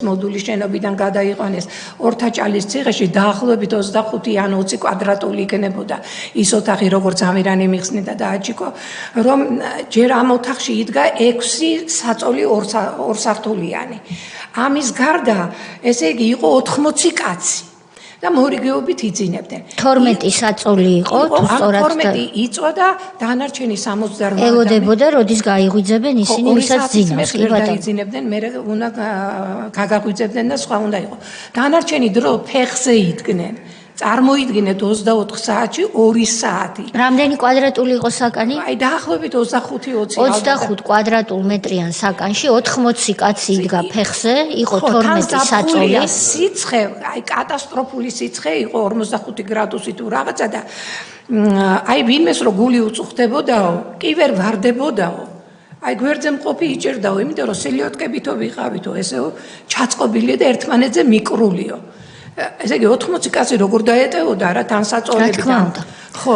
მოდულის შენობიდან გადაიყვანეს ორთაჭალის ციხეში დაახლოებით 25 ან 20 კვადრატული იქნებოდა ის ოთახი, როგორც ამირანი მიხსნიდა და აჩიკო, რომ ჯერ ამ ოთახში იდგა 6 საწოლი ორსართულიანი. ამის გარდა, ესე იგი, იყო 80 კაცი. და მორიგეობით იძინებდნენ. 12 საწოლი იყო, თუ სწორად 12 იწვა და დანარჩენი 68 ელოდებოდა, როდის გაიღვიძებენ ისინი, ვისაც ძინავს, კი ბატონო. იძინებდნენ, მე უნდა გაგაღვიძებდნენ და სხვა უნდა იყო. დანარჩენი დრო ფეხზე იდგნენ. წარმოიდგინეთ 24 საათში 2 საათი. რამდენი კვადრატული იყო საკანი? აი დაახლოებით 25-20 25 კვადრატულ მეტრიან საკანში 80 კაცი იდგა ფეხზე, იყო 12 საწოლი. სიცხე, აი კატასტროფული სიცხე იყო 45 გრადუსი თუ რაღაცა და აი ვინმეს რო გული უწუხდებოდაო, კი ვერ ვარდებოდაო. აი გვერდზე მყოფი იჭერდაო, იმიტომ რომ სელიოტკებითო ვიყავითო, ესეო ჩაწყობილია და ერთმანეთზე მიკრულიო. ესე იგი 80 კაცი როგორ დაეტევოდა რა თან საწოლები და ხო